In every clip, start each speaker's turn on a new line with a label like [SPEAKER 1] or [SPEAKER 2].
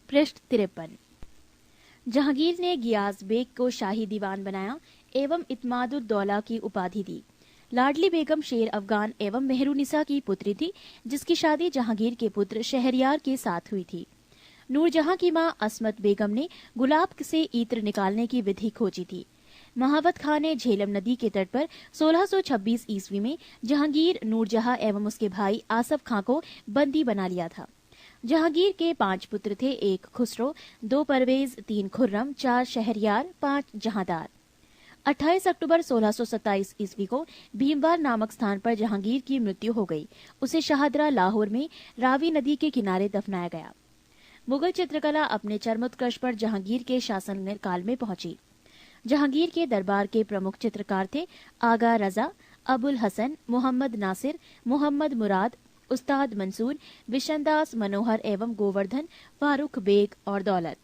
[SPEAKER 1] पृष्ठ 53। जहांगीर ने Geass bag को शाही दीवान बनाया एवं इत्मादुद्दौला की उपाधि दी। लाडली बेगम शेर अफगान एवं मेहरुनिसा की पुत्री थी, जिसकी शादी जहांगीर के पुत्र शहरयार के साथ हुई थी। नूरजहां की मां असमत बेगम ने गुलाब से इत्र निकालने की विधि खोजी थी। महावत खां ने झेलम नदी के तट पर 1626 ईस्वी में जहांगीर, नूरजहां एवं उसके भाई आसफ खां को बंदी बना लिया था। जहांगीर के 5 पुत्र थे, 1 खुसरो, 2 परवेज, 3 खुर्रम, 4 शहरयार, 5 जहांदार। 28 अक्टूबर 1627 ईस्वी को भीमवार नामक स्थान पर जहांगीर की मृत्यु हो गई। उसे शाहदरा लाहौर में रावी नदी के किनारे दफनाया गया। मुगल चित्रकला अपने चरमोत्कर्ष पर जहांगीर के शासन काल में पहुंची। जहांगीर के दरबार के प्रमुख चित्रकार थे आगा रजा, अबुल हसन, मोहम्मद नासिर, मोहम्मद मुराद, उस्ताद मंसूर, बिशनदास मनोहर एवं गोवर्धन, फारूक बेग और दौलत।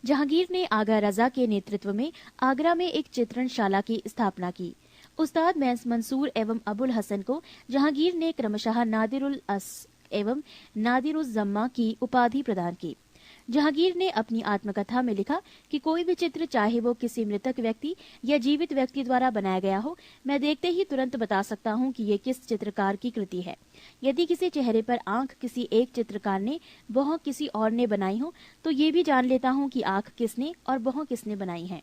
[SPEAKER 1] जहांगीर ने आगा रजा के नेतृत्व में आगरा में एक चित्रणशाला की स्थापना की। उस्ताद मंसूर एवं अबुल हसन को जहांगीर ने क्रमशः नादिरुल अस एवं नादिरुज़्ज़म्मा की उपाधि प्रदान की। जहांगीर ने अपनी आत्मकथा में लिखा कि कोई भी चित्र, चाहे वो किसी मृतक व्यक्ति या जीवित व्यक्ति द्वारा बनाया गया हो, मैं देखते ही तुरंत बता सकता हूँ कि ये किस चित्रकार की कृति है। यदि किसी चेहरे पर आंख किसी एक चित्रकार ने, बहु किसी और ने बनाई हो, तो ये भी जान लेता हूँ कि आंख किसने और बहु किसने बनाई है।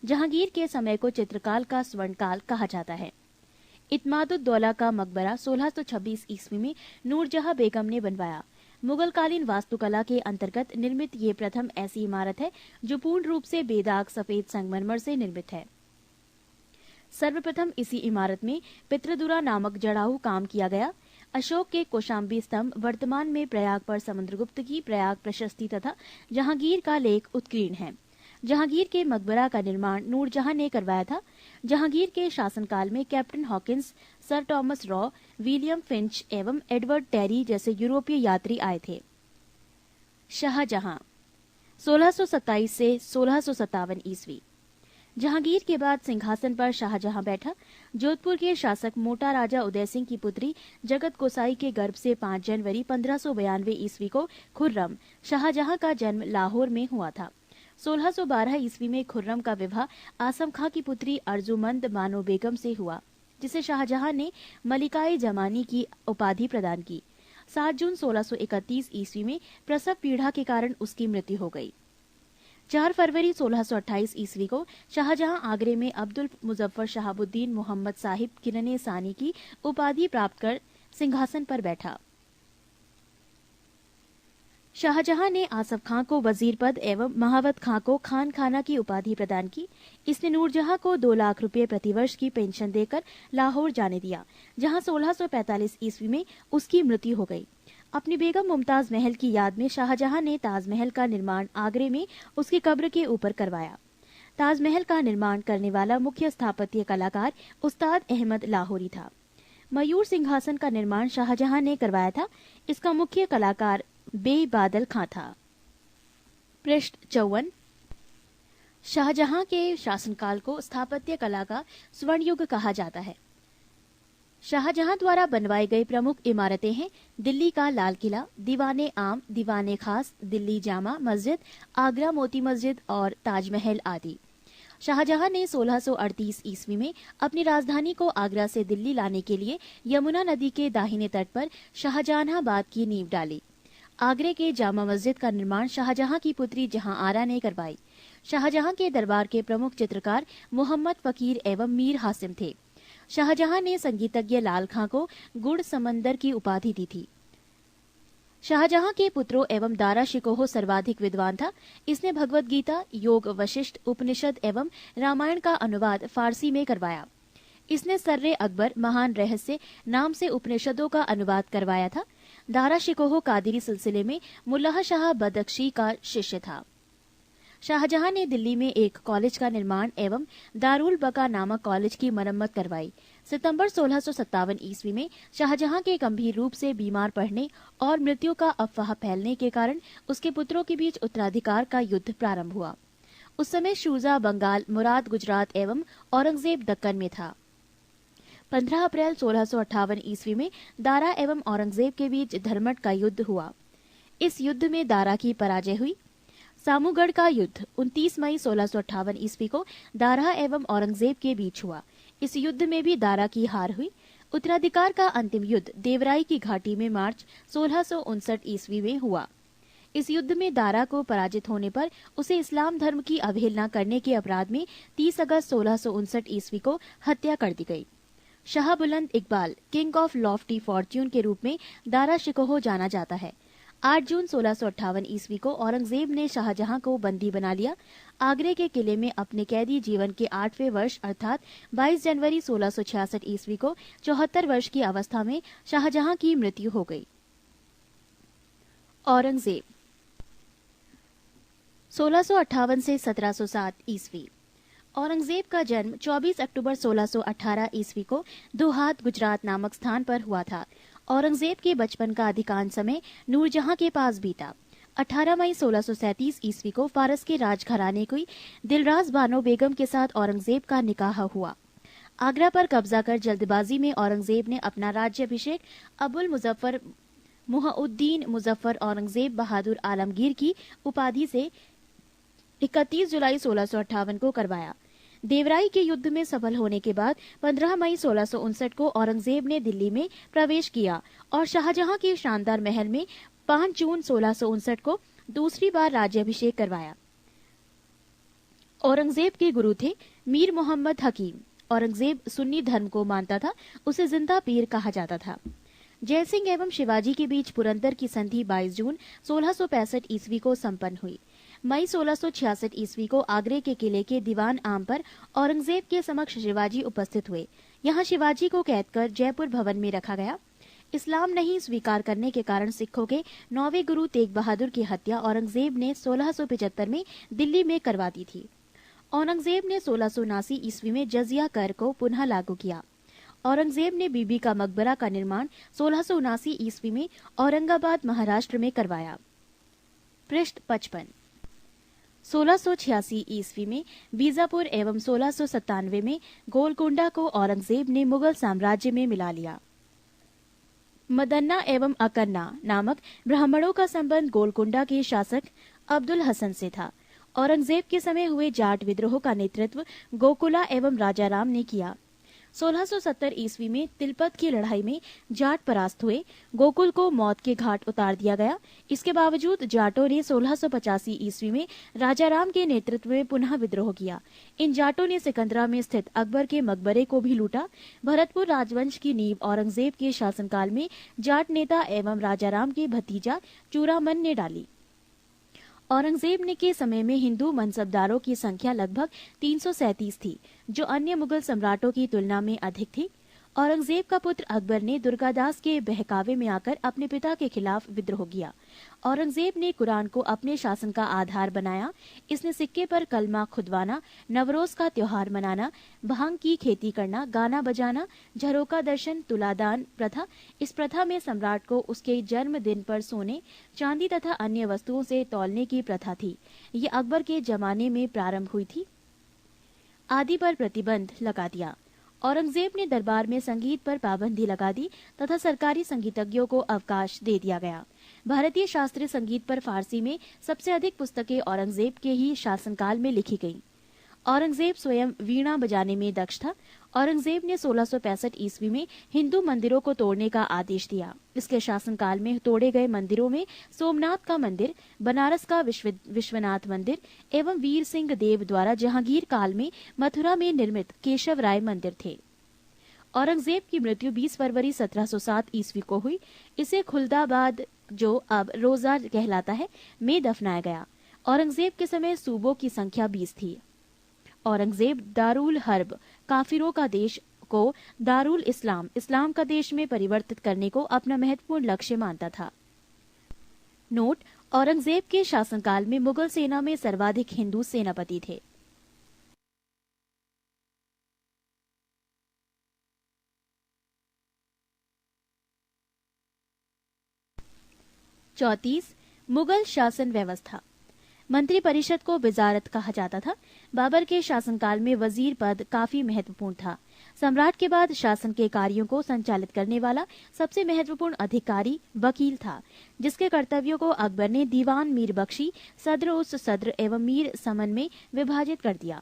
[SPEAKER 1] जहांगीर के समय को चित्रकाल का स्वर्णकाल कहा जाता है। इत्मादुद्दौला का मकबरा 1626 ईस्वी में नूरजहां बेगम ने बनवाया। मुगलकालीन वास्तुकला के अंतर्गत निर्मित ये प्रथम ऐसी इमारत है जो पूर्ण रूप से बेदाग सफेद संगमरमर से निर्मित है। सर्वप्रथम इसी इमारत में पितृदुरा नामक जड़ाऊ काम किया गया। अशोक के कौशाम्बी स्तंभ वर्तमान में प्रयाग पर समुद्रगुप्त की प्रयाग प्रशस्ति तथा जहांगीर का लेख उत्कीर्ण है। जहांगीर के मकबरा का निर्माण नूरजहां ने करवाया था। जहांगीर के शासनकाल में captain Hawkins, sir Thomas raw, William Finch एवं एडवर्ड टेरी जैसे यूरोपीय यात्री आए थे। शाहजहां 1627 से 1657 ईस्वी। जहांगीर के बाद सिंहासन पर शाहजहां बैठा। जोधपुर के शासक मोटा राजा उदय सिंह की पुत्री जगत गोसाई के गर्भ से 5 जनवरी 1592 ईस्वी को खुर्रम, शाहजहां का जन्म लाहौर में हुआ था। 1612 ईस्वी में खुर्रम का विवाह आसम खां की पुत्री अर्जुमंद बानो बेगम से हुआ, जिसे शाहजहां ने मलिकाए जमानी की उपाधि प्रदान की। 7 जून 1631 ईस्वी में प्रसव पीड़ा के कारण उसकी मृत्यु हो गई। 4 फरवरी 1628 ईस्वी को शाहजहां आगरे में अब्दुल मुजफ्फर शहाबुद्दीन मोहम्मद साहिब किरने सानी की उपाधि प्राप्त कर सिंहासन पर बैठा। शाहजहां ने आसफ खां को वजीर पद एवं महावत खां को खान खाना की उपाधि प्रदान की। इसने नूरजहां को 2 लाख रुपए प्रतिवर्ष की पेंशन देकर लाहौर जाने दिया, जहां 1645 ईस्वी में उसकी मृत्यु हो गई। अपनी बेगम मुमताज महल की याद में शाहजहां ने ताजमहल का निर्माण आगरे में उसकी कब्र के ऊपर करवाया। ताजमहल का निर्माण करने वाला मुख्य स्थापत्य कलाकार उस्ताद अहमद लाहौरी था। मयूर सिंहासन का निर्माण शाहजहां ने करवाया था। इसका मुख्य कलाकार बेबादल खां था। पृष्ठ 54। शाहजहां के शासनकाल को स्थापत्य कला का स्वर्ण युग कहा जाता है। शाहजहां द्वारा बनवाई गई प्रमुख इमारतें हैं दिल्ली का लाल किला, दीवाने आम, दीवाने खास, दिल्ली जामा मस्जिद, आगरा मोती मस्जिद और ताजमहल आदि। शाहजहां ने 1638 ईस्वी में अपनी राजधानी को आगरा से दिल्ली लाने के लिए यमुना नदी के दाहिने तट पर शाहजहानाबाद की नींव डाली। आगरे के जामा मस्जिद का निर्माण शाहजहां की पुत्री जहां आरा ने करवाई। शाहजहां के दरबार के प्रमुख चित्रकार मोहम्मद फकीर एवं मीर हासिम थे। शाहजहां ने संगीतज्ञ लाल खां को गुड़ समंदर की उपाधि दी थी। शाहजहां के पुत्रों एवं दारा शिकोह सर्वाधिक विद्वान था। इसने भगवत गीता, योग वशिष्ठ, उपनिषद एवं रामायण का अनुवाद फारसी में करवाया। इसने सर्रे अकबर महान रहस्य नाम से उपनिषदों का अनुवाद करवाया था। दारा शिकोह कादिरी सिलसिले में मुल्लाह शाह बदख्शी का शिष्य था। शाहजहां ने दिल्ली में एक कॉलेज का निर्माण एवं दारुल बका नामक कॉलेज की मरम्मत करवाई। सितंबर 1657 ईस्वी में शाहजहां के गंभीर रूप से बीमार पड़ने और मृत्यु का अफवाह फैलने के कारण उसके पुत्रों के बीच उत्तराधिकार का युद्ध प्रारंभ हुआ। उस समय शुजा बंगाल, मुराद गुजरात एवं औरंगजेब दक्कन में था। 15 अप्रैल 1658 ईस्वी में दारा एवं औरंगजेब के बीच धर्मट का युद्ध हुआ। इस युद्ध में दारा की पराजय हुई। सामूगढ़ का युद्ध 29 मई 1658 ईस्वी को दारा एवं औरंगजेब के बीच हुआ। इस युद्ध में भी दारा की हार हुई। उत्तराधिकार का अंतिम युद्ध देवराई की घाटी में मार्च 1659 ईस्वी में हुआ। इस युद्ध में दारा को पराजित होने पर उसे इस्लाम धर्म की अवहेलना करने के अपराध में 30 अगस्त 1659 ईस्वी को हत्या कर दी गई। शाह बुलंद Iqbal, king of Lofty Fortune के रूप में दारा शिकोह जाना जाता है। 8 जून 1658 ईस्वी को औरंगजेब ने शाहजहां को बंदी बना लिया। आगरे के किले में अपने कैदी जीवन के 8वें वर्ष अर्थात 22 जनवरी 1666 ईस्वी को 74 वर्ष की अवस्था में शाहजहां की मृत्यु हो गई। औरंगजेब 1658 से 1707 ईस्वी। औरंगजेब का जन्म 24 अक्टूबर 1618 ईस्वी को दुहात गुजरात नामक स्थान पर हुआ था। औरंगजेब के बचपन का अधिकांश समय नूरजहां के पास बीता। 18 मई 1637 ईस्वी को फारस के राजघराने की दिलराज बानो बेगम के साथ औरंगजेब का निकाह हुआ। आगरा पर कब्जा कर जल्दबाजी में औरंगजेब ने अपना राज्याभिषेक अबुल मुजफ्फर मुहउद्दीन मुजफ्फर औरंगजेब बहादुर आलमगीर की उपाधि से 31 जुलाई 1658 को करवाया। देवराई के युद्ध में सफल होने के बाद 15 मई 1659 को औरंगजेब ने दिल्ली में प्रवेश किया और शाहजहां के शानदार महल में 5 जून 1659 को दूसरी बार राज्याभिषेक करवाया। औरंगजेब के गुरु थे मीर मोहम्मद हकीम। औरंगजेब सुन्नी धर्म को मानता था, उसे जिंदा पीर कहा जाता था। जयसिंह एवं शिवाजी के बीच पुरंदर की संधि 22 जून 1665 ईस्वी को संपन्न हुई। मई 1666 ईस्वी को आगरे के किले के दीवान आम पर औरंगजेब के समक्ष शिवाजी उपस्थित हुए। यहाँ शिवाजी को कैद कर जयपुर भवन में रखा गया। इस्लाम नहीं स्वीकार करने के कारण सिखों के 9वें गुरु तेग बहादुर की हत्या औरंगजेब ने 1675 में दिल्ली में करवा दी थी। औरंगजेब ने 1679 ईस्वी में जजिया कर को पुनः लागू किया। औरंगजेब ने बीबी का मकबरा का निर्माण 1679 ईस्वी में औरंगाबाद महाराष्ट्र में करवाया। पृष्ठ 55। 1686 ईस्वी में बीजापुर एवं 1697 में गोलकोंडा को औरंगजेब ने मुगल साम्राज्य में मिला लिया। मदन्ना एवं अकन्ना नामक ब्राह्मणों का संबंध गोलकोंडा के शासक अब्दुल हसन से था। औरंगजेब के समय हुए जाट विद्रोह का नेतृत्व गोकुला एवं राजाराम ने किया। 1670 ईस्वी में तिलपत की लड़ाई में जाट परास्त हुए। गोकुल को मौत के घाट उतार दिया गया। इसके बावजूद जाटों ने 1685 ईस्वी में राजाराम के नेतृत्व में पुनः विद्रोह किया। इन जाटों ने सिकंदरा में स्थित अकबर के मकबरे को भी लूटा। भरतपुर राजवंश की नींव औरंगजेब के शासनकाल में जाट नेता एवं राजाराम के भतीजा चूड़ामन ने डाली। औरंगजेब ने के समय में हिंदू मनसबदारों की संख्या लगभग 337 थी, जो अन्य मुगल सम्राटों की तुलना में अधिक थी। औरंगजेब का पुत्र अकबर ने दुर्गादास के बहकावे में आकर अपने पिता के खिलाफ विद्रोह किया। औरंगजेब ने कुरान को अपने शासन का आधार बनाया। इसने सिक्के पर कलमा खुदवाना, नवरोज का त्योहार मनाना, भांग की खेती करना, गाना बजाना, झरोका दर्शन, तुलादान प्रथा। इस प्रथा में सम्राट को उसके जन्मदिन पर सोने, चांदी तथा अन्य वस्तुओं से तौलने की प्रथा थी। ये अकबर के जमाने में प्रारंभ हुई थी। आदि पर प्रतिबंध लगा दिया। औरंगजेब ने दरबार में संगीत पर पाबंदी लगा दी तथा सरकारी संगीतज्ञों को अवकाश दे दिया गया। भारतीय शास्त्रीय संगीत पर फारसी में सबसे अधिक पुस्तकें औरंगजेब के ही शासनकाल में लिखी गईं। औरंगजेब स्वयं वीणा बजाने में दक्ष था। औरंगजेब ने 1665 ईस्वी में हिंदू मंदिरों को तोड़ने का आदेश दिया। इसके शासनकाल में तोड़े गए मंदिरों में सोमनाथ का मंदिर, बनारस का विश्वनाथ मंदिर एवं वीर सिंह देव द्वारा जहांगीर काल में मथुरा में निर्मित केशव राय मंदिर थे। औरंगजेब की मृत्यु 20 फरवरी 1707 ईस्वी को हुई। इसे खुलदाबाद, जो अब रोजा कहलाता है, में दफनाया गया। औरंगजेब के समय सूबों की संख्या 20 थी। औरंगजेब दारुल हर्ब, काफिरों का देश, को दारुल इस्लाम, इस्लाम का देश में परिवर्तित करने को अपना महत्वपूर्ण लक्ष्य मानता था। नोट: औरंगजेब के शासनकाल में मुगल सेना में सर्वाधिक हिंदू सेनापति थे। चौतीस, मुगल शासन व्यवस्था। मंत्रिपरिषद को वजारत कहा जाता था। बाबर के शासनकाल में वजीर पद काफी महत्वपूर्ण था। सम्राट के बाद शासन के कार्यों को संचालित करने वाला सबसे महत्वपूर्ण अधिकारी वकील था, जिसके कर्तव्यों को अकबर ने दीवान मीर बख्शी, सद्र उस सद्र एवं मीर समन में विभाजित कर दिया।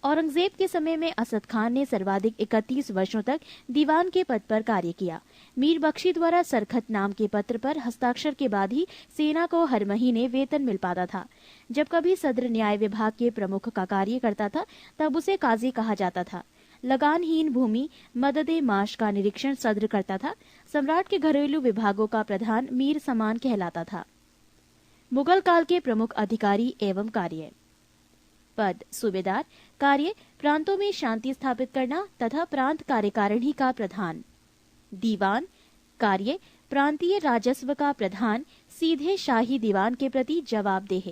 [SPEAKER 1] औरंगजेब के समय में असद खान ने सर्वाधिक 31 वर्षों तक दीवान के पद पर कार्य किया। मीर बख्शी द्वारा सरखत नाम के पत्र पर हस्ताक्षर के बाद ही सेना को हर महीने वेतन मिल पाता था। जब कभी सद्र न्याय विभाग के प्रमुख का कार्य करता था, तब उसे काजी कहा जाता था। लगानहीन भूमि मददे माश का निरीक्षण सद्र करता था। सम्राट के घरेलू विभागों का प्रधान मीर समान कहलाता था। मुगल काल के प्रमुख अधिकारी एवं कार्य। पद सूबेदार, कार्य प्रांतों में शांति स्थापित करना तथा प्रांत कार्यकारिणी का प्रधान। दीवान, कार्य प्रांतीय राजस्व का प्रधान सीधे शाही दीवान के प्रति जवाबदेह।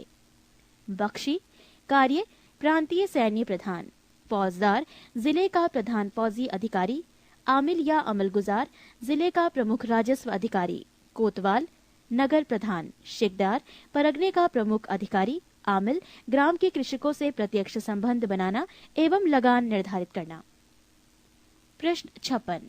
[SPEAKER 1] बख्शी, कार्य प्रांतीय सैन्य प्रधान। फौजदार, जिले का प्रधान फौजी अधिकारी। आमिल या अमलगुजार, जिले का प्रमुख राजस्व अधिकारी। कोतवाल, नगर प्रधान। शिकदार, परगने का प्रमुख अधिकारी। आमिल, ग्राम के कृषकों से प्रत्यक्ष संबंध बनाना एवं लगान निर्धारित करना। प्रश्न 56।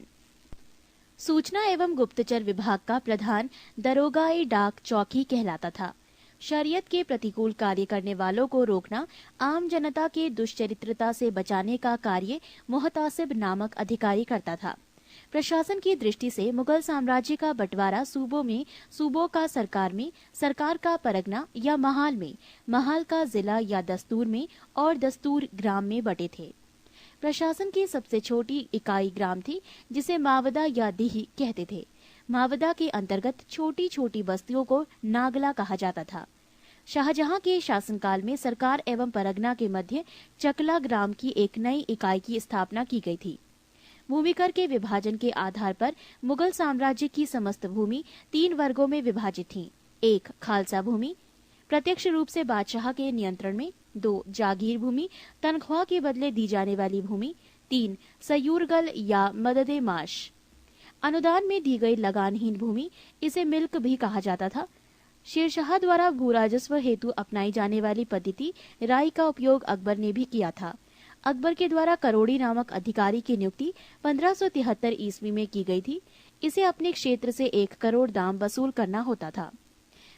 [SPEAKER 1] सूचना एवं गुप्तचर विभाग का प्रधान दरोगाए डाक चौकी कहलाता था। शरीयत के प्रतिकूल कार्य करने वालों को रोकना, आम जनता के दुष्चरित्रता से बचाने का कार्य मुहतासिब नामक अधिकारी करता था। प्रशासन की दृष्टि से मुगल साम्राज्य का बंटवारा सूबों में, सूबों का सरकार में, सरकार का परगना या महाल में, महाल का जिला या दस्तूर में और दस्तूर ग्राम में बटे थे। प्रशासन की सबसे छोटी इकाई ग्राम थी, जिसे मावदा या दीही कहते थे। मावदा के अंतर्गत छोटी छोटी बस्तियों को नागला कहा जाता था। शाहजहां के शासनकाल में सरकार एवं परगना के मध्य चकला ग्राम की एक नई इकाई की स्थापना की गई थी। भूमिकर के विभाजन के आधार पर मुगल साम्राज्य की समस्त भूमि 3 वर्गों में विभाजित थी। 1 खालसा भूमि, प्रत्यक्ष रूप से बादशाह के नियंत्रण में। 2 जागीर भूमि, तनख्वाह के बदले दी जाने वाली भूमि। 3 सयूरगल या मददे माश, अनुदान में दी गई लगानहीन भूमि, इसे मिल्क भी कहा जाता था। शेरशाह द्वारा भूराजस्व हेतु अपनाई जाने वाली पद्धति राई का उपयोग अकबर ने भी किया था। अकबर के द्वारा करोड़ी नामक अधिकारी की नियुक्ति 1573 ईस्वी में की गई थी। इसे अपने क्षेत्र से 1 करोड़ दाम वसूल करना होता था।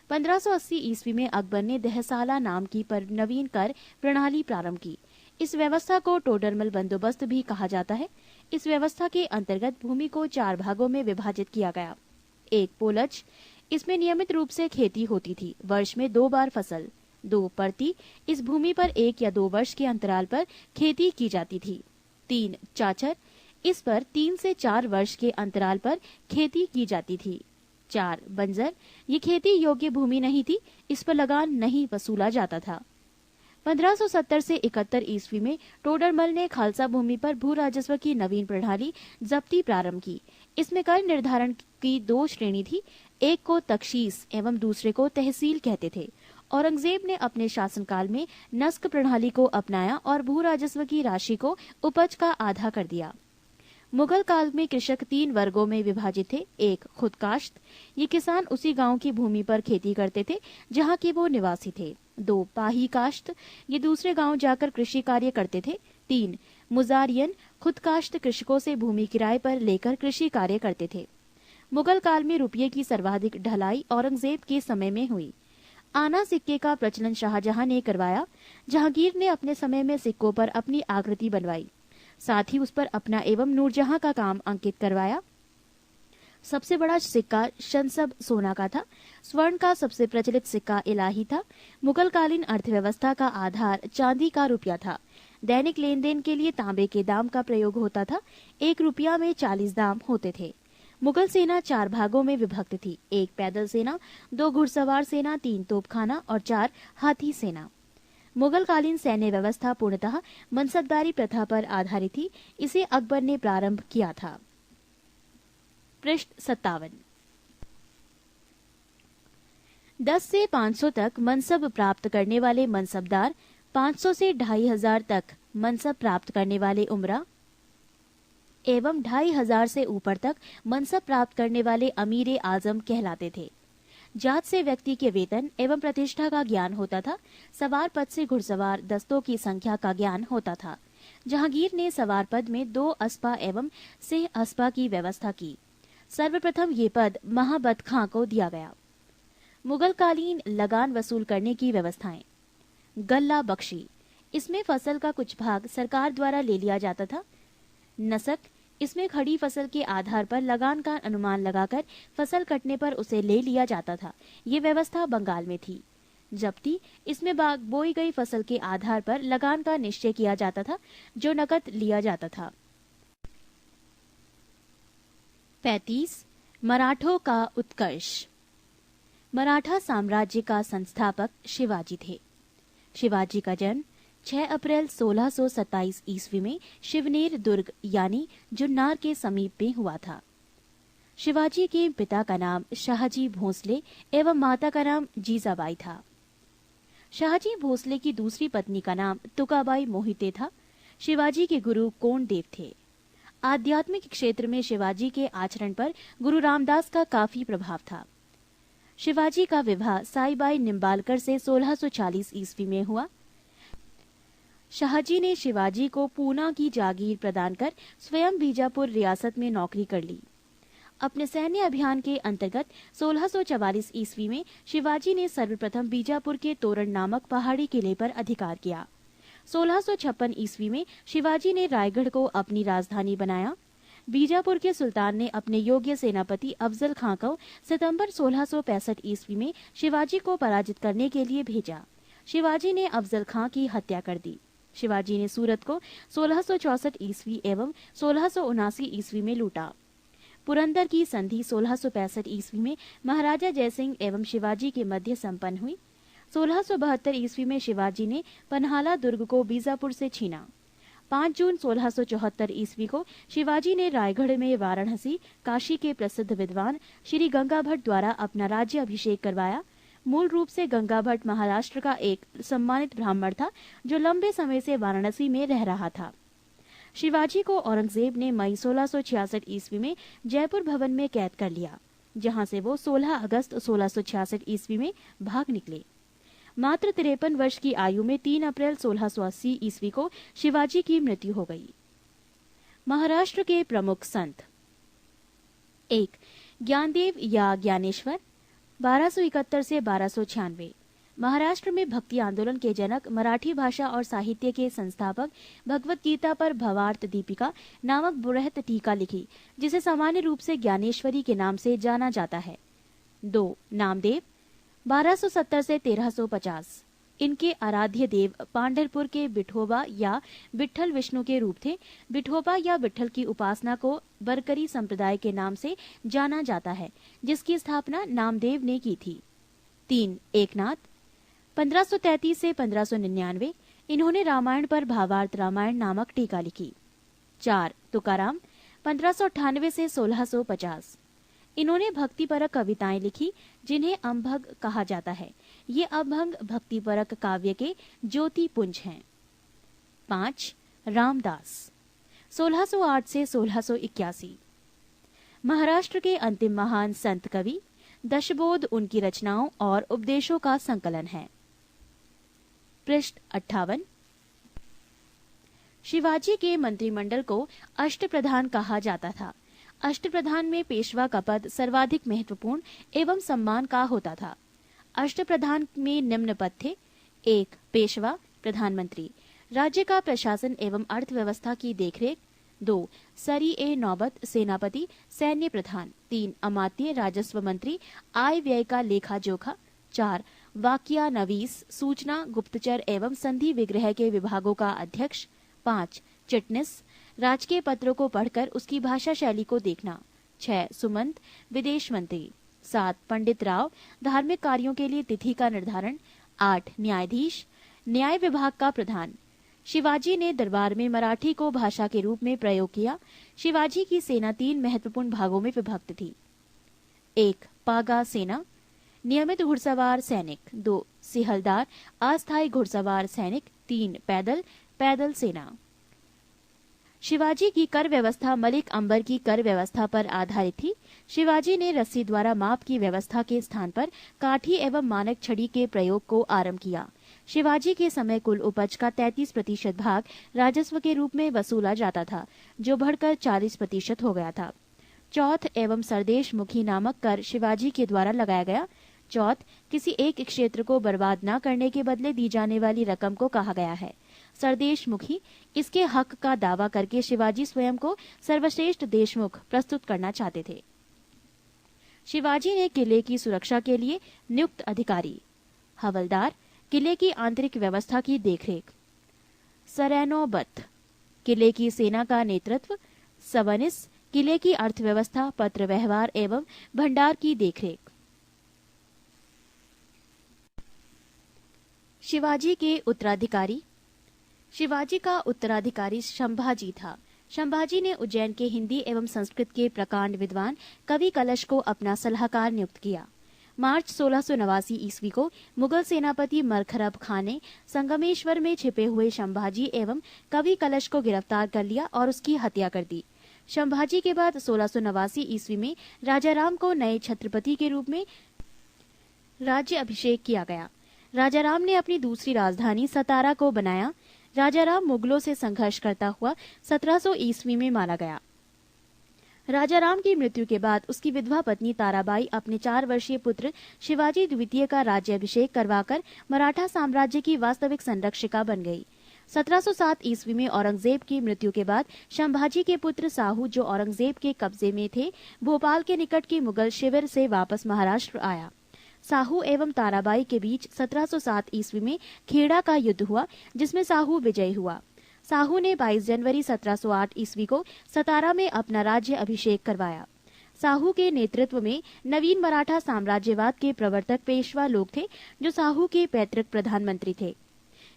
[SPEAKER 1] 1580 ईस्वी में अकबर ने दहसाला नाम की नवीन कर प्रणाली प्रारंभ की। इस व्यवस्था को टोडरमल बंदोबस्त भी कहा जाता है। इस व्यवस्था के अंतर्गत भूमि को 4 भागों में विभाजित किया गया। 1 पोलज, इसमें नियमित रूप से खेती होती थी, वर्ष में 2 बार फसल। 2 परती, इस भूमि पर 1 या 2 वर्ष के अंतराल पर खेती की जाती थी। 3 चाचर, इस पर 3 से 4 वर्ष के अंतराल पर खेती की जाती थी। 4 बंजर, ये खेती योग्य भूमि नहीं थी, इस पर लगान नहीं वसूला जाता था। 1570 से 71 ईस्वी में टोडरमल ने खालसा भूमि पर भू राजस्व की नवीन प्रणाली जब्ती प्रारंभ की। इसमें कर निर्धारण की 2 श्रेणी थी, एक को तख्शीस एवं दूसरे को तहसील कहते थे। औरंगजेब ने अपने शासनकाल में नस्क प्रणाली को अपनाया और भू राजस्व की राशि को उपज का आधा कर दिया। मुगल काल में कृषक 3 वर्गों में विभाजित थे। 1 खुदकाश्त, ये किसान उसी गांव की भूमि पर खेती करते थे जहां के वो निवासी थे। 2 पाही काश्त, ये दूसरे गांव जाकर कृषि कार्य करते थे। 3 मुजारियन, खुदकाश्त कृषकों से भूमि किराए पर लेकर कृषि कार्य करते थे। मुगल काल में रुपये की सर्वाधिक ढलाई औरंगजेब के समय में हुई। आना सिक्के का प्रचलन शाहजहां ने करवाया। जहांगीर ने अपने समय में सिक्कों पर अपनी आकृति बनवाई, साथ ही उस पर अपना एवं नूरजहां का काम अंकित करवाया। सबसे बड़ा सिक्का शनसब सोना का था। स्वर्ण का सबसे प्रचलित सिक्का इलाही था। मुगल कालीन अर्थव्यवस्था का आधार चांदी का रुपया था। दैनिक लेन देन के लिए तांबे के दाम का प्रयोग होता था। 1 रुपया में 40 दाम होते थे। मुगल सेना 4 भागों में विभक्त थी। 1 पैदल सेना, 2 घुड़सवार सेना, 3 तोपखाना और 4 हाथी सेना। मुगल कालीन सैन्य व्यवस्था पूर्णतः मनसबदारी प्रथा पर आधारित थी। इसे अकबर ने प्रारंभ किया था। पृष्ठ 57। 10 से 500 तक मनसब प्राप्त करने वाले मनसबदार, 500 से 2500 तक मनसब प्राप्त करने वाले उमरा एवं 2500 से ऊपर तक मनसब प्राप्त करने वाले अमीर आजम कहलाते थे। जात से व्यक्ति के वेतन एवं प्रतिष्ठा का ज्ञान होता था। सवार पद से घुड़सवार दस्तों की संख्या का ज्ञान होता था। जहांगीर ने सवार पद में 2 अस्पा एवं सिंह अस्पा की व्यवस्था की। सर्वप्रथम ये पद महाबत खां को दिया गया। मुगल कालीन लगान वसूल करने की व्यवस्थाएं। गल्ला बख्शी, इसमें फसल का कुछ भाग सरकार द्वारा ले लिया जाता था। नसक, इसमें खड़ी फसल के आधार पर लगान का अनुमान लगाकर फसल कटने पर उसे ले लिया जाता था। ये व्यवस्था बंगाल में थी। जब्ती, इसमें बोई गई फसल के आधार पर लगान का निश्चय किया जाता था, जो नकद लिया जाता था। 35. मराठों का उत्कर्ष। मराठा साम्राज्य का संस्थापक शिवाजी थे। शिवाजी का जन्म 6 अप्रैल 1627 ईस्वी में शिवनेर दुर्ग यानी जुन्नार के समीप में हुआ था। शिवाजी के पिता का नाम शाहजी भोसले एवं माता का नाम जीजाबाई था। शाहजी भोसले की दूसरी पत्नी का नाम तुकाबाई मोहिते था। शिवाजी के गुरु कोंडदेव थे। आध्यात्मिक क्षेत्र में शिवाजी के आचरण पर गुरु रामदास का काफी प्रभाव था। शिवाजी का विवाह साईबाई निम्बालकर से 1640 ईस्वी में हुआ। शाहजी ने शिवाजी को पूना की जागीर प्रदान कर स्वयं बीजापुर रियासत में नौकरी कर ली। अपने सैन्य अभियान के अंतर्गत 1644 ईस्वी में शिवाजी ने सर्वप्रथम बीजापुर के तोरण नामक पहाड़ी किले पर अधिकार किया। 1656 ईस्वी में शिवाजी ने रायगढ़ को अपनी राजधानी बनाया। बीजापुर के सुल्तान ने अपने योग्य सेनापति अफजल खां को सितंबर 1665 ईस्वी में शिवाजी को पराजित करने के लिए भेजा। शिवाजी ने अफजल खां की हत्या कर दी। शिवाजी ने सूरत को 1664 ईस्वी एवं 1679 ईस्वी में लूटा। पुरंदर की संधि 1665 ईस्वी में महाराजा जयसिंह एवं शिवाजी के मध्य संपन्न हुई। 1672 ईस्वी में शिवाजी ने पन्हाला दुर्ग को बीजापुर से छीना। 5 जून 1674 ईस्वी को शिवाजी ने रायगढ़ में वाराणसी काशी के प्रसिद्ध विद्वान श्री गंगा भट्ट द्वारा अपना राज्य अभिषेक करवाया। मूल रूप से गंगा भट्ट महाराष्ट्र का एक सम्मानित ब्राह्मण था, जो लंबे समय से वाराणसी में रह रहा था। शिवाजी को औरंगजेब ने मई 1666 ईस्वी में जयपुर भवन में कैद कर लिया, जहां से वो 16 अगस्त 1666 ईस्वी में भाग निकले। मात्र 53 वर्ष की आयु में 3 अप्रैल 1680 ईस्वी को शिवाजी की मृत्यु हो गई। महाराष्ट्र के प्रमुख संत। 1. ज्ञानदेव या ज्ञानेश्वर 1271 से 1296। महाराष्ट्र में भक्ति आंदोलन के जनक, मराठी भाषा और साहित्य के संस्थापक, भगवत गीता पर भवार्थ दीपिका नामक बृहत टीका लिखी, जिसे सामान्य रूप से ज्ञानेश्वरी के नाम से जाना जाता है। 2. नामदेव 1270 से 1350। इनके आराध्य देव पांढरपुर के विठोबा या विठल विष्णु के रूप थे। विठोबा या विठल की उपासना को बरकरी संप्रदाय के नाम से जाना जाता है, जिसकी स्थापना नामदेव ने की थी। 3. एकनाथ 1533 से 1599। इन्होंने रामायण पर भावार्थ रामायण नामक टीका लिखी। 4. तुकाराम 1598 से 1650। इन्होंने भक्तिपरक कविताएं लिखी, जिन्हें अम्भग कहा जाता है। ये अभंग भक्तिपरक काव्य के ज्योति पुंज हैं। 5. रामदास 1608 से 1681। महाराष्ट्र के अंतिम महान संत कवि। दशबोध उनकी रचनाओं और उपदेशों का संकलन है। पृष्ठ 58। शिवाजी के मंत्रिमंडल को अष्टप्रधान कहा जाता था। अष्टप्रधान में पेशवा का पद सर्वाधिक महत्वपूर्ण एवं सम्मान का होता था। अष्टप्रधान में निम्न पद थे। 1. पेशवा प्रधानमंत्री, राज्य का प्रशासन एवं अर्थव्यवस्था की देखरेख। 2. सरी ए नौबत सेनापति, सैन्य प्रधान। 3. अमात्य राजस्व मंत्री, आय व्यय का लेखा जोखा। 4. वाकिया नवीस, सूचना गुप्तचर एवं संधि विग्रह के विभागों का अध्यक्ष। 5. चिटनिस, राजकीय पत्रों को पढ़कर उसकी भाषा शैली को देखना। 6. सुमंत, विदेश मंत्री। 7. पंडित राव, धार्मिक कार्यों के लिए तिथि का निर्धारण। 8. न्यायाधीश, न्याय विभाग का प्रधान। शिवाजी ने दरबार में मराठी को भाषा के रूप में प्रयोग किया। शिवाजी की सेना 3 महत्वपूर्ण भागों में विभक्त थी। 1. पागा सेना, नियमित घुड़सवार सैनिक। 2. सिहलदार, अस्थायी घुड़सवार सैनिक। 3. पैदल सेना। शिवाजी की कर व्यवस्था मलिक अंबर की कर व्यवस्था पर आधारित थी। शिवाजी ने रस्सी द्वारा माप की व्यवस्था के स्थान पर काठी एवं मानक छड़ी के प्रयोग को आरंभ किया। शिवाजी के समय कुल उपज का 33% भाग राजस्व के रूप में वसूला जाता था, जो बढ़कर 40% हो गया था। चौथ एवं सरदेश मुखी नामक कर शिवाजी के द्वारा लगाया गया। चौथ किसी एक क्षेत्र को बर्बाद न करने के बदले दी जाने वाली रकम को कहा गया है। सरदेश मुखी इसके हक का दावा करके शिवाजी स्वयं को सर्वश्रेष्ठ देशमुख प्रस्तुत करना चाहते थे। शिवाजी ने किले की सुरक्षा के लिए नियुक्त अधिकारी, हवलदार, किले की आंतरिक व्यवस्था की देखरेख, सरैनोबत, किले की सेना का नेतृत्व, सवनिस, किले की अर्थव्यवस्था, पत्र व्यवहार एवं भंडार की देखरेख। शिवाजी के उत्तराधिकारी। शिवाजी का उत्तराधिकारी संभाजी था। संभाजी ने उज्जैन के हिंदी एवं संस्कृत के प्रकांड विद्वान कवि कलश को अपना सलाहकार नियुक्त किया। मार्च 1689 ईस्वी को मुगल सेनापति मरखरब खान ने संगमेश्वर में छिपे हुए संभाजी एवं कवि कलश को गिरफ्तार कर लिया और उसकी हत्या कर दी। संभाजी के बाद 1689 ईस्वी में राजाराम को नए छत्रपति के रूप में राज्य अभिषेक किया गया। राजाराम ने अपनी दूसरी राजधानी सतारा को बनाया। राजाराम मुगलों से संघर्ष करता हुआ 1700 ईस्वी में मारा गया। राजाराम की मृत्यु के बाद उसकी विधवा पत्नी ताराबाई अपने 4 वर्षीय पुत्र शिवाजी द्वितीय का राज्याभिषेक करवाकर मराठा साम्राज्य की वास्तविक संरक्षिका बन गई। 1707 ईस्वी में औरंगजेब की मृत्यु के बाद संभाजी के पुत्र साहू, जो औरंगजेब के कब्जे में थे, भोपाल के निकट के मुगल शिविर से वापस महाराष्ट्र आया। साहू एवं ताराबाई के बीच 1707 ईस्वी में खेड़ा का युद्ध हुआ, जिसमें साहू विजयी हुआ। साहू ने 22 जनवरी 1708 ईस्वी को सतारा में अपना राज्य अभिषेक करवाया। साहू के नेतृत्व में नवीन मराठा साम्राज्यवाद के प्रवर्तक पेशवा लोग थे, जो साहू के पैतृक प्रधानमंत्री थे।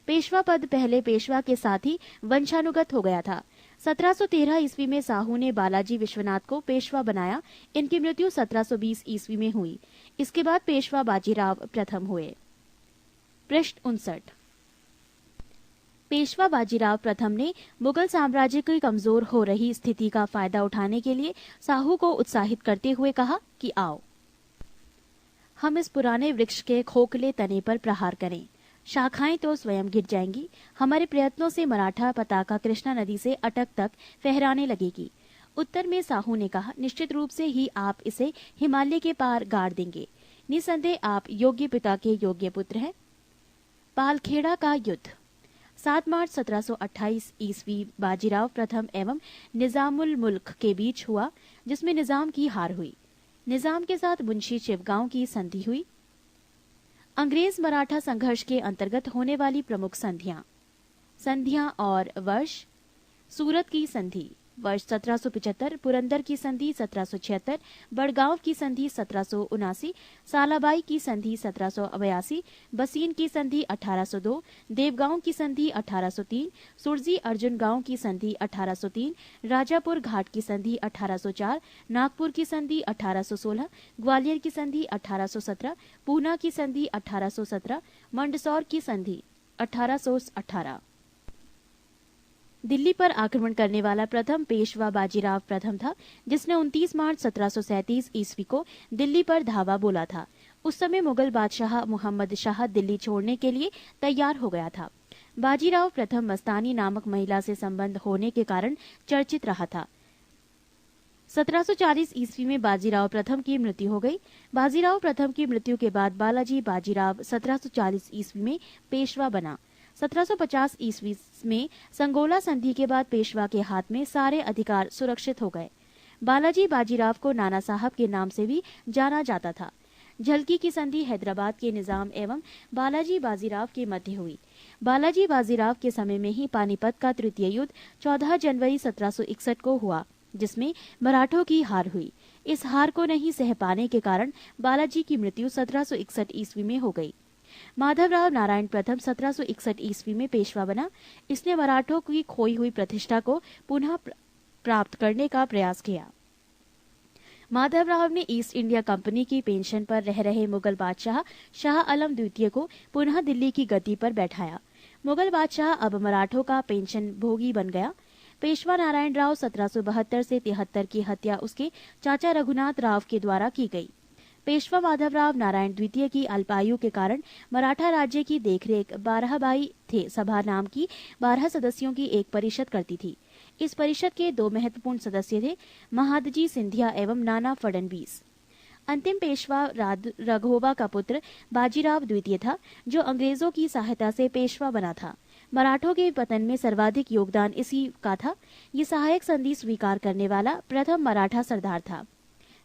[SPEAKER 1] पेशवा पद पहले पेशवा के साथ ही वंशानुगत हो गया था। 1713 ईस्वी में साहू ने बालाजी विश्वनाथ को पेशवा बनाया। इनकी मृत्यु 1720 ईस्वी में हुई। इसके बाद पेशवा बाजीराव प्रथम हुए। पृष्ठ 59। पेशवा बाजीराव प्रथम ने मुगल साम्राज्य की कमजोर हो रही स्थिति का फायदा उठाने के लिए साहू को उत्साहित करते हुए कहा कि आओ, हम इस पुराने वृक्ष के खोखले तने पर प्रहार करें। शाखाएं तो स्वयं गिर जाएंगी। हमारे प्रयत्नों से मराठा पताका कृष्णा नदी से अटक तक फहराने लगेगी। उत्तर में साहू ने कहा, निश्चित रूप से ही आप इसे हिमालय के पार गाड़ देंगे। निसंदेह आप योग्य पिता के योग्य पुत्र हैं। पालखेड़ा का युद्ध 7 मार्च 1728 ईस्वी बाजीराव प्रथम एवं निजामुल मुल्क के बीच हुआ, जिसमें निजाम की हार हुई। निजाम के साथ मुंशी शिवगांव की संधि हुई। अंग्रेज मराठा संघर्ष के अंतर्गत होने वाली प्रमुख संधियां और वर्ष: सूरत की संधि वर्ष 1775, पुरंदर की संधि 1776, बड़गांव की संधि 1779, सालाबाई की संधि 1782, बसीन की संधि 1802, देवगांव की संधि 1803, सुरजी अर्जुन गांव की संधि 1803, राजापुर घाट की संधि 1804, नागपुर की संधि 1816, ग्वालियर की संधि 1817, पूना की संधि 1817, मंडसौर की संधि 1818। दिल्ली पर आक्रमण करने वाला प्रथम पेशवा बाजीराव प्रथम था, जिसने 29 मार्च 1737 ईस्वी को दिल्ली पर धावा बोला था। उस समय मुगल बादशाह मुहम्मद शाह दिल्ली छोड़ने के लिए तैयार हो गया था। बाजीराव प्रथम मस्तानी नामक महिला से संबंध होने के कारण चर्चित रहा था। 1740 ईस्वी में बाजीराव प्रथम की मृत्यु हो गई। बाजीराव प्रथम की मृत्यु के बाद बालाजी बाजीराव 1740 ईस्वी में पेशवा बना। 1750 ईस्वी में संगोला संधि के बाद पेशवा के हाथ में सारे अधिकार सुरक्षित हो गए। बालाजी बाजीराव को नाना साहब के नाम से भी जाना जाता था। झलकी की संधि हैदराबाद के निजाम एवं बालाजी बाजीराव के मध्य हुई। बालाजी बाजीराव के समय में ही पानीपत का तृतीय युद्ध 14 जनवरी 1761 को हुआ, जिसमें मराठों की हार हुई। इस हार को नहीं सह पाने के कारण बालाजी की मृत्यु 1761 ईस्वी में हो गई। माधवराव नारायण प्रथम 1761 ईस्वी में पेशवा बना। इसने मराठों की खोई हुई प्रतिष्ठा को पुनः प्राप्त करने का प्रयास किया। माधवराव ने ईस्ट इंडिया कंपनी की पेंशन पर रह रहे मुगल बादशाह शाह आलम द्वितीय को पुनः दिल्ली की गद्दी पर बैठाया। मुगल बादशाह अब मराठों का पेंशन भोगी बन गया। पेशवा नारायण राव 1772 से 73 की हत्या उसके चाचा रघुनाथ राव के द्वारा की गई। पेशवा माधवराव नारायण द्वितीय की अल्पायु के कारण मराठा राज्य की देखरेख 12 थे सभा नाम की 12 सदस्यों की एक परिषद करती थी। इस परिषद के दो महत्वपूर्ण सदस्य थे महादजी सिंधिया एवं नाना फडणवीस। अंतिम पेशवा राघोबा का पुत्र बाजीराव द्वितीय था, जो अंग्रेजों की सहायता से पेशवा बना था। मराठों के पतन में सर्वाधिक योगदान इसी का था। ये सहायक संधि स्वीकार करने वाला प्रथम मराठा सरदार था।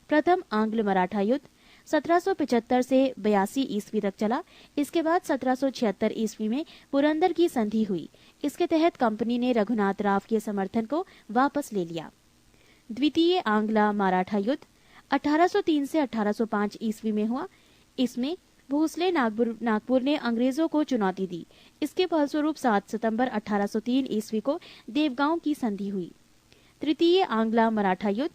[SPEAKER 1] प्रथम आंग्ल मराठा युद्ध 1775 से 82 ईस्वी तक चला। इसके बाद 1776 ईस्वी में पुरंदर की संधि हुई। इसके तहत कंपनी ने रघुनाथ राव के समर्थन को वापस ले लिया। द्वितीय आंग्ला मराठा युद्ध 1803 से 1805 ईस्वी में हुआ। इसमें भोसले नागपुर ने अंग्रेजों को चुनौती दी। इसके फलस्वरूप 7 सितंबर 1803 ईस्वी को देवगांव की संधि हुई। तृतीय आंग्ला मराठा युद्ध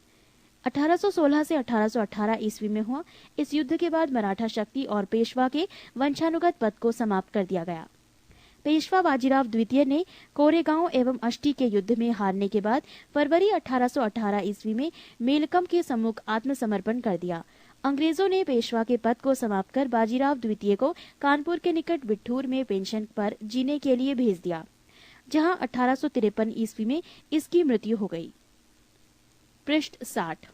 [SPEAKER 1] 1816 से 1818 ईस्वी में हुआ। इस युद्ध के बाद मराठा शक्ति और पेशवा के वंशानुगत पद को समाप्त कर दिया गया। पेशवा बाजीराव द्वितीय ने कोरेगांव एवं अष्टी के युद्ध में हारने के बाद फरवरी 1818 ईस्वी में मेलकम के सम्मुख आत्मसमर्पण कर दिया। अंग्रेजों ने पेशवा के पद को समाप्त कर बाजीराव द्वितीय को कानपुर के निकट बिठूर में पेंशन पर जीने के लिए भेज दिया, जहां 1853 ईस्वी में इसकी मृत्यु हो गई। पृष्ठ 60।